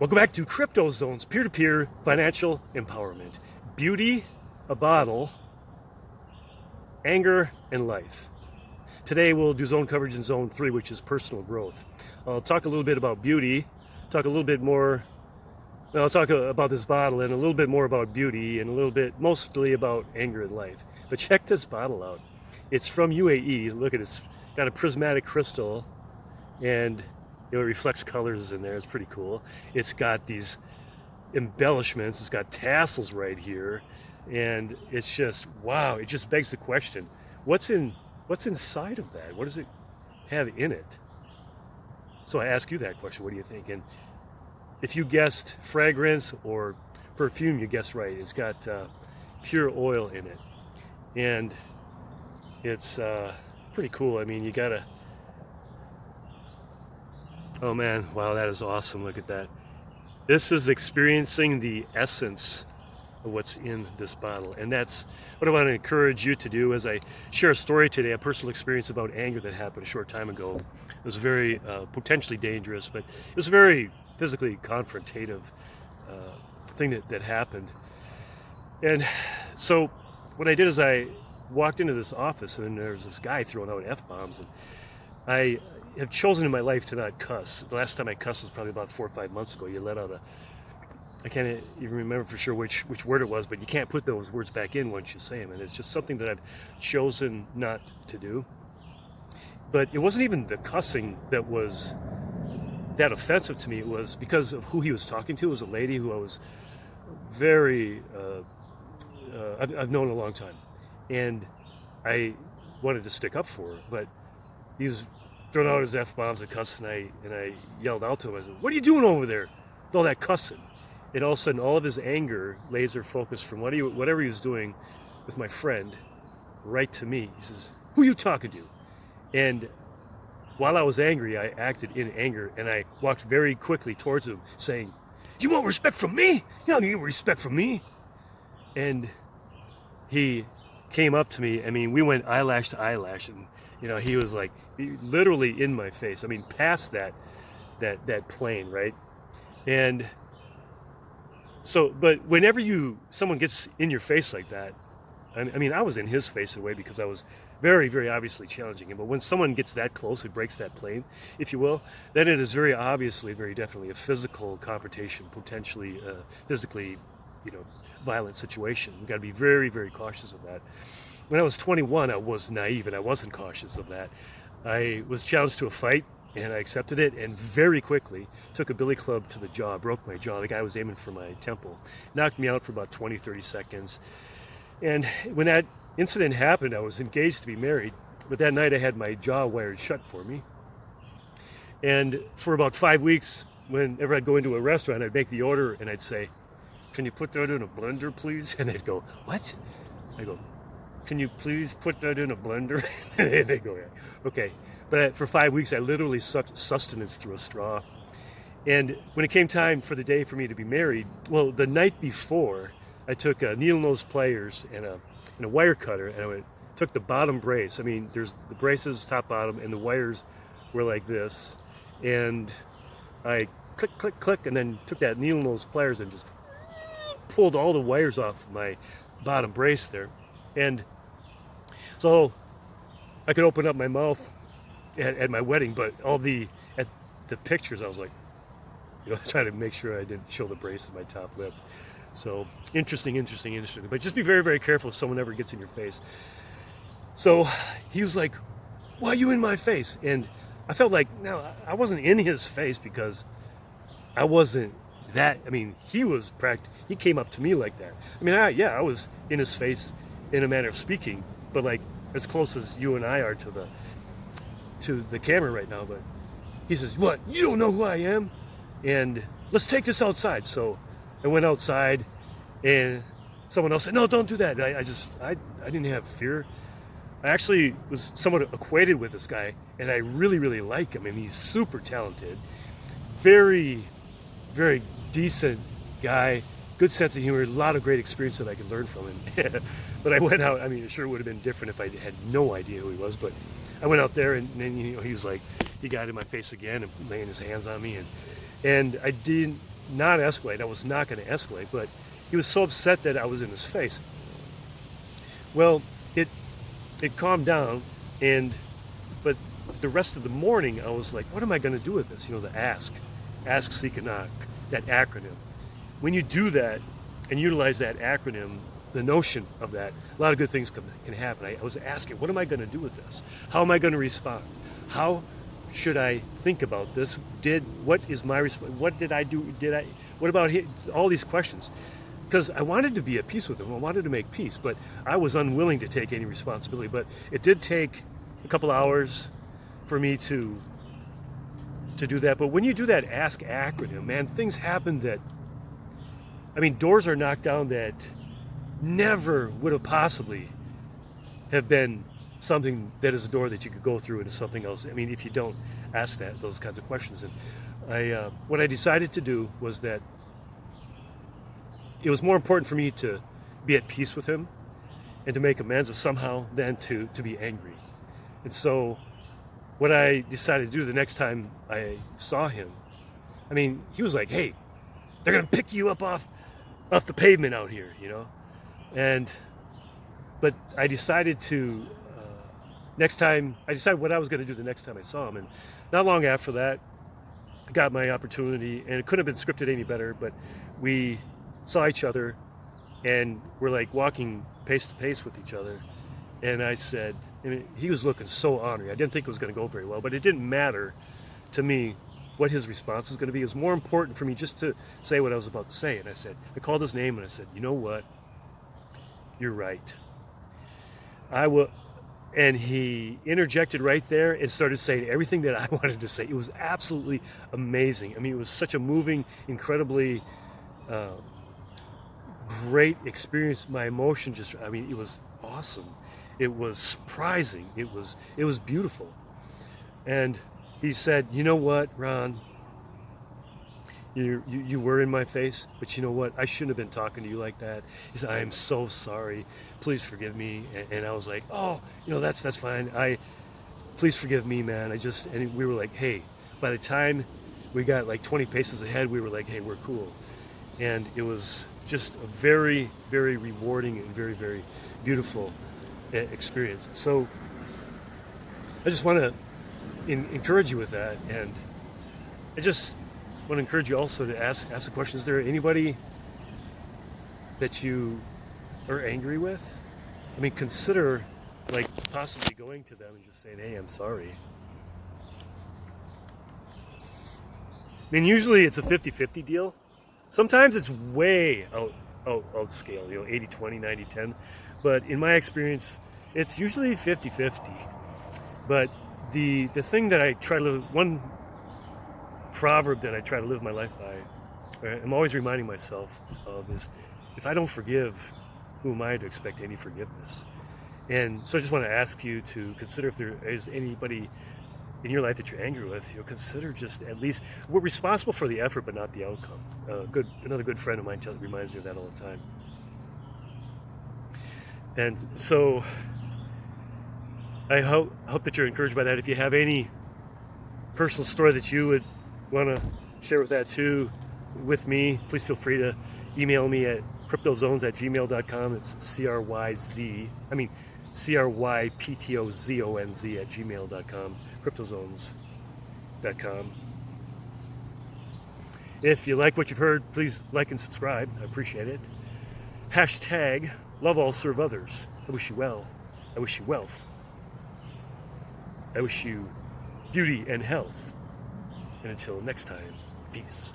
Welcome back to CryptoZonZ, peer-to-peer financial empowerment. Beauty, a bottle, anger, and life. Today we'll do zone coverage in zone 3, which is personal growth. I'll talk a little bit about beauty, talk a little bit more, I'll talk about this bottle and a little bit more about beauty and a little bit, mostly about anger and life. But check this bottle out. It's from UAE. Look at it. It's got a prismatic crystal and it reflects colors in there. It's pretty cool. It's got these embellishments. It's got tassels right here, and it's just wow. It just begs the question: what's inside of that? What does it have in it? So I ask you that question. What do you think? And if you guessed fragrance or perfume, you guessed right. It's got pure oil in it, and it's pretty cool. I mean, you gotta. Oh man, wow, that is awesome. Look at that. This is experiencing the essence of what's in this bottle. And that's what I want to encourage you to do as I share a story today, a personal experience about anger that happened a short time ago. It was very potentially dangerous, but it was a very physically confrontative thing that happened. And so what I did is I walked into this office and there was this guy throwing out F-bombs, and I have chosen in my life to not cuss. The last time I cussed was probably about 4 or 5 months ago. You let out I can't even remember for sure which word it was, but you can't put those words back in once you say them. And it's just something that I've chosen not to do. But it wasn't even the cussing that was that offensive to me. It was because of who he was talking to. It was a lady who I was very, I've known a long time. And I wanted to stick up for her, but he was throwing out his F-bombs and cussing, and I yelled out to him. I said, "What are you doing over there with all that cussing?" And all of a sudden, all of his anger laser focused from whatever he was doing with my friend right to me. He says, "Who are you talking to?" And while I was angry, I acted in anger, and I walked very quickly towards him, saying, "You want respect from me? You don't need respect from me." And he came up to me. I mean, we went eyelash to eyelash, and he was like literally in my face. I mean, past that plane, right? And so, but whenever someone gets in your face like that, I mean, I was in his face in a way because I was very, very obviously challenging him. But when someone gets that close, it breaks that plane, if you will, then it is very obviously, very definitely a physical confrontation, potentially physically, violent situation. We've got to be very, very cautious of that. When I was 21, I was naive and I wasn't cautious of that. I was challenged to a fight and I accepted it, and very quickly took a billy club to the jaw, broke my jaw. The guy was aiming for my temple, knocked me out for about 20, 30 seconds. And when that incident happened, I was engaged to be married, but that night I had my jaw wired shut for me. And for about 5 weeks, whenever I'd go into a restaurant, I'd make the order and I'd say, "Can you put that in a blender, please?" And they'd go, "What?" I go, "Can you please put that in a blender?" And they go, "Yeah, okay." But for 5 weeks, I literally sucked sustenance through a straw. And when it came time for the day for me to be married, well, the night before, I took needle nose pliers and a wire cutter, and I took the bottom brace. I mean, there's the braces, top, bottom, and the wires were like this. And I click, click, click, and then took that needle nose pliers and just pulled all the wires off my bottom brace there. And so I could open up my mouth at my wedding, but at the pictures, I was like, trying to make sure I didn't show the brace in my top lip. So interesting. But just be very, very careful if someone ever gets in your face. So he was like, "Why are you in my face?" And I felt like, no, I wasn't in his face because I wasn't that. I mean, he came up to me like that. I mean, I was in his face in a manner of speaking, but like as close as you and I are to the camera right now. But he says, "What? You don't know who I am? And let's take this outside." So I went outside, and someone else said, "No, don't do that." I didn't have fear. I actually was somewhat acquainted with this guy, and I really, really like him. And he's super talented, very, very decent guy, good sense of humor, a lot of great experience that I could learn from him. But I went out. I mean, it sure would have been different if I had no idea who he was. But I went out there, and then he was like, he got in my face again and laying his hands on me, and I didn't not escalate. I was not going to escalate, but he was so upset that I was in his face. Well, it calmed down, but the rest of the morning I was like, what am I going to do with this? You know, the ask, seek, and knock, that acronym. When you do that and utilize that acronym, the notion of that, a lot of good things can happen. I was asking, what am I going to do with this? How am I going to respond? How should I think about this? What is my response? What did I do? What about all these questions? Because I wanted to be at peace with him. I wanted to make peace, but I was unwilling to take any responsibility. But it did take a couple hours for me to do that. But when you do that ask acronym, man, things happen that, I mean, doors are knocked down that never would have possibly have been something that is a door that you could go through into something else. I mean, if you don't ask those kinds of questions. And what I decided to do was that it was more important for me to be at peace with him and to make amends somehow than to be angry. And so what I decided to do the next time I saw him, I mean, he was like, hey, they're going to pick you up off the pavement out here, you know? But I decided to, I decided what I was going to do the next time I saw him. And not long after that, I got my opportunity, and it couldn't have been scripted any better, but we saw each other and we're like walking pace to pace with each other. And I said, he was looking so ornery. I didn't think it was going to go very well, but it didn't matter to me what his response was going to be. It was more important for me just to say what I was about to say. And I called his name and I said, you know what? You're right. I will. And he interjected right there and started saying everything that I wanted to say. It was absolutely amazing. I mean, it was such a moving, incredibly great experience. My emotion it was awesome. It was surprising. It was beautiful. And he said, you know what, Ron? You were in my face, but you know what? I shouldn't have been talking to you like that. He said, I am so sorry. Please forgive me. And I was like, oh, you know, that's fine. Please forgive me, man. And we were like, hey, by the time we got like 20 paces ahead, we were like, hey, we're cool. And it was just a very, very rewarding and very, very beautiful experience. So I just want to encourage you with that. And I just want to encourage you also to ask the question, is there anybody that you are angry with? I mean, consider like possibly going to them and just saying, hey, I'm sorry. I mean, usually it's a 50-50 deal. Sometimes it's way out scale, you know, 80-20, 90-10. But in my experience, it's usually 50-50. But the thing that I try to live, one proverb that I try to live my life by, I'm always reminding myself of, is if I don't forgive, who am I to expect any forgiveness? And so I just want to ask you to consider if there is anybody in your life that you're angry with. You know, consider just at least, we're responsible for the effort, but not the outcome. Another good friend of mine reminds me of that all the time. And so I hope that you're encouraged by that. If you have any personal story that you would want to share with me, please feel free to email me at CryptoZonZ@gmail.com. It's CryptoZonZ@gmail.com. CryptoZonZ.com. If you like what you've heard, please like and subscribe. I appreciate it. Hashtag love all, serve others. I wish you well. I wish you wealth. I wish you beauty and health. And until next time, peace.